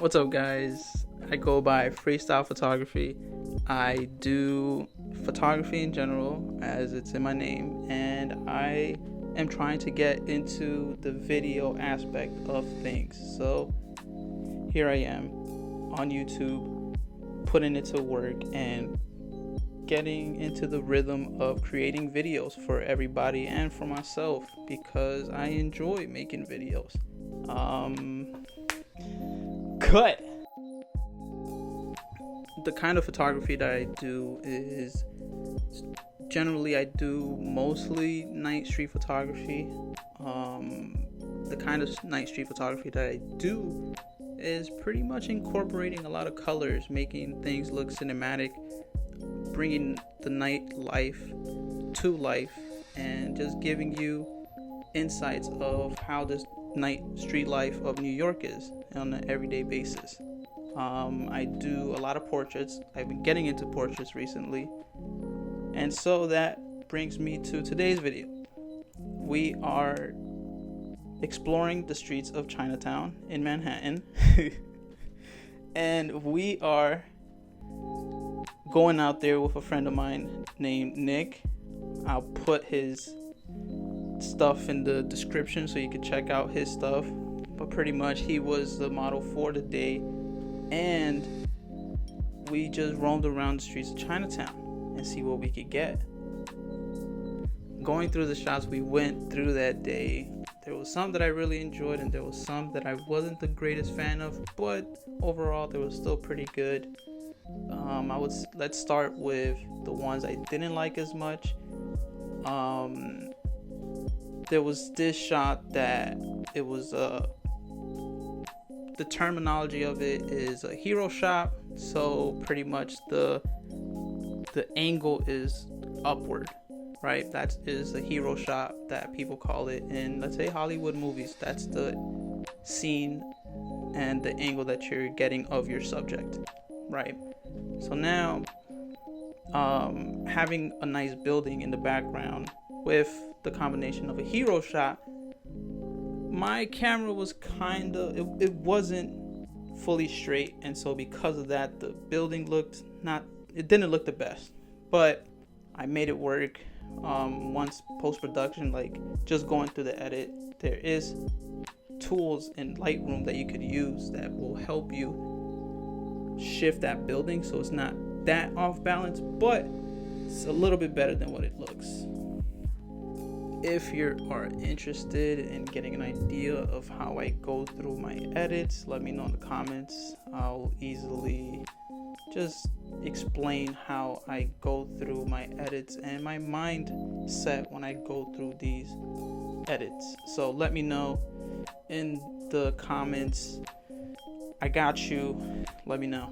What's up, guys? I go by freestyle photography. I do photography in general, as it's in my name, and I am trying to get into the video aspect of things. So here I am on YouTube, putting it to work and getting into the rhythm of creating videos for everybody and for myself, because I enjoy making videos. Cut. The kind of photography that I do is generally I do mostly night street photography. The kind of night street photography that I do is pretty much incorporating a lot of colors, making things look cinematic, bringing the night life to life, and just giving you insights of how this night street life of New York is on an everyday basis. I do a lot of portraits. I've been getting into portraits recently, and so that brings me to today's video. We are exploring the streets of Chinatown in Manhattan and we are going out there with a friend of mine named Nick. I'll put his stuff in the description so you can check out his stuff, but pretty much he was the model for the day, and we just roamed around the streets of Chinatown and see what we could get. Going through the shots we went through that day, there was some that I really enjoyed and there was some that I wasn't the greatest fan of, but overall they were still pretty good. Let's start with the ones I didn't like as much. There was this shot that it was the terminology of it is a hero shot, so pretty much the angle is upward, right? That is a hero shot that people call it in, let's say, Hollywood movies. That's the scene and the angle that you're getting of your subject, right? So now having a nice building in the background with the combination of a hero shot, my camera was it wasn't fully straight, and so because of that the building didn't look the best, but I made it work. Once post-production, like just going through the edit, there is tools in Lightroom that you could use that will help you shift that building so it's not that off balance, but it's a little bit better than what it looks. If you are interested in getting an idea of how I go through my edits, let me know in the comments. I'll easily just explain how I go through my edits and my mindset when I go through these edits. So let me know in the comments. I got you. Let me know.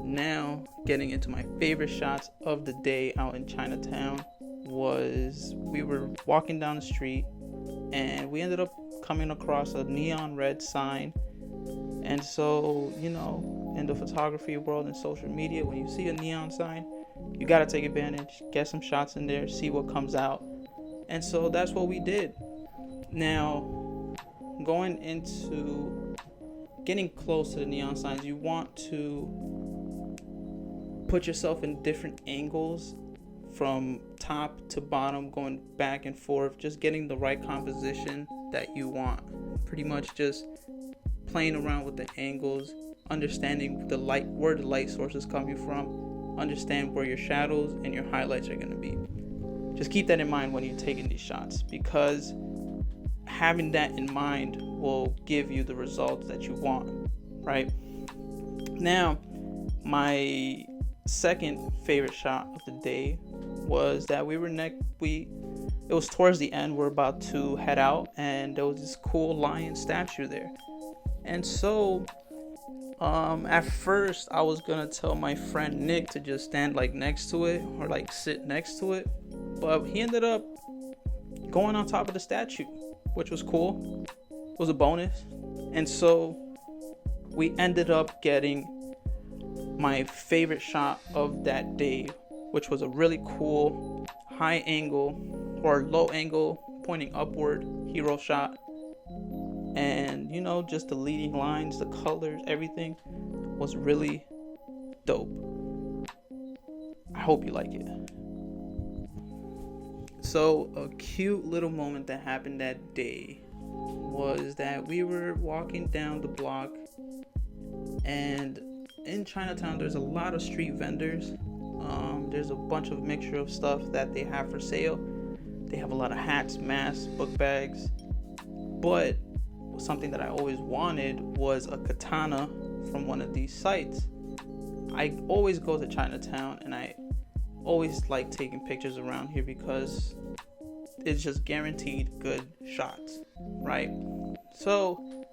Now, getting into my favorite shots of the day out in Chinatown was we were walking down the street and we ended up coming across a neon red sign. And so, in the photography world and social media, when you see a neon sign, you got to take advantage, get some shots in there, see what comes out. And so that's what we did. Now, going into getting close to the neon signs, you want to put yourself in different angles from top to bottom, going back and forth, just getting the right composition that you want. Pretty much just playing around with the angles, understanding where the light source is coming from, understand where your shadows and your highlights are going to be. Just keep that in mind when you're taking these shots, because having that in mind will give you the results that you want, right? Now, my second favorite shot of the day was that it was towards the end, we're about to head out, and there was this cool lion statue there. And so at first I was gonna tell my friend Nick to just stand next to it or sit next to it, but he ended up going on top of the statue, which was cool. It was a bonus. And so we ended up getting my favorite shot of that day, which was a really cool high angle or low angle pointing upward hero shot And just the leading lines, the colors, everything was really dope. I hope you like it. So a cute little moment that happened that day was that we were walking down the block, and in Chinatown there's a lot of street vendors. There's a bunch of mixture of stuff that they have for sale. They have a lot of hats, masks, book bags, but something that I always wanted was a katana from one of these sites. I always go to Chinatown, and I always like taking pictures around here because it's just guaranteed good shots, right? So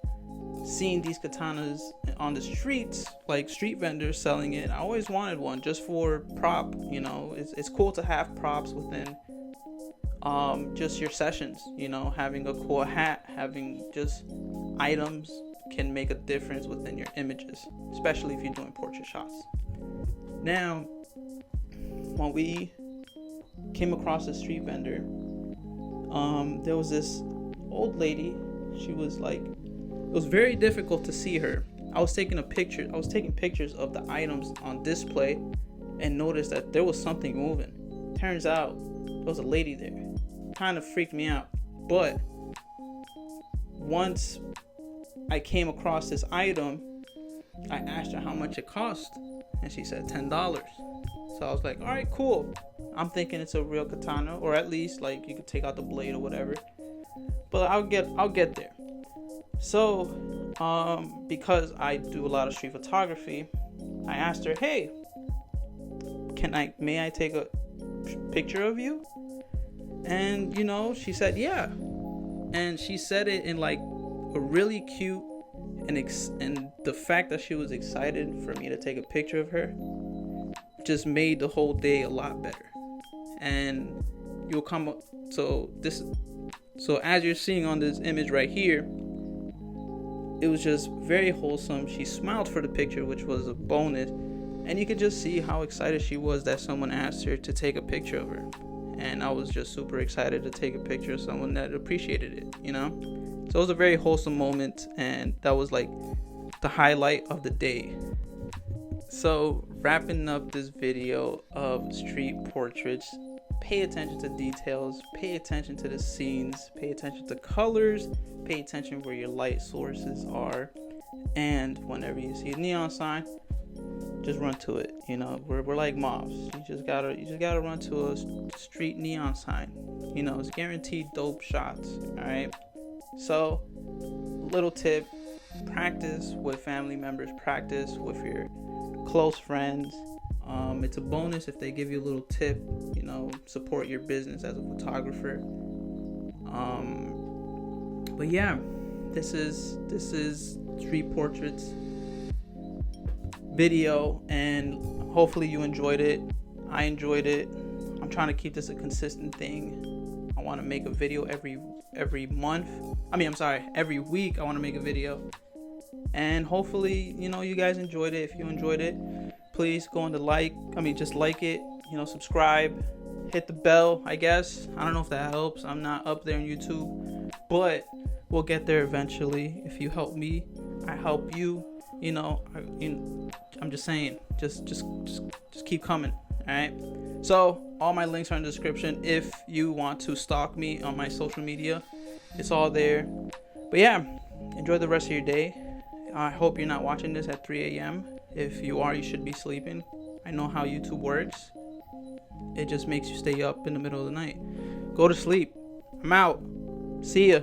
seeing these katanas on the streets, like street vendors selling it, I always wanted one just for prop. It's cool to have props within just your sessions. Having a cool hat, having just items can make a difference within your images, especially if you're doing portrait shots. Now, when we came across a street vendor, there was this old lady. She was like, it was very difficult to see her. I was taking pictures of the items on display and noticed that there was something moving. Turns out there was a lady there. Kind of freaked me out. But once I came across this item, I asked her how much it cost, and she said $10. So I was like, all right, cool. I'm thinking it's a real katana, or at least like you could take out the blade or whatever. But I'll get there. So, because I do a lot of street photography, I asked her, hey, may I take a picture of you? And she said yeah, and she said it in like a really cute and the fact that she was excited for me to take a picture of her just made the whole day a lot better. And you'll come up, so as you're seeing on this image right here, it was just very wholesome. She smiled for the picture, which was a bonus, and you could just see how excited she was that someone asked her to take a picture of her. And I was just super excited to take a picture of someone that appreciated it, So it was a very wholesome moment, and that was like the highlight of the day. So wrapping up this video of street portraits, pay attention to details, pay attention to the scenes, pay attention to colors, pay attention where your light sources are, and whenever you see a neon sign, just run to it. We're like mobs. You just gotta run to a street neon sign. It's guaranteed dope shots. All right. So, little tip: practice with family members, practice with your close friends. It's a bonus if they give you a little tip. Support your business as a photographer. But yeah, this is street portraits video, and hopefully you enjoyed it. I enjoyed it. I'm trying to keep this a consistent thing. I want to make a video every month. Every week I want to make a video. And hopefully, you guys enjoyed it. If you enjoyed it, please go on to just like it, subscribe, hit the bell, I guess. I don't know if that helps. I'm not up there on YouTube, but we'll get there eventually. If you help me, I help you. I'm just saying, just keep coming. All right. So all my links are in the description. If you want to stalk me on my social media, it's all there. But yeah, enjoy the rest of your day. I hope you're not watching this at 3 a.m. If you are, you should be sleeping. I know how YouTube works. It just makes you stay up in the middle of the night. Go to sleep. I'm out. See ya.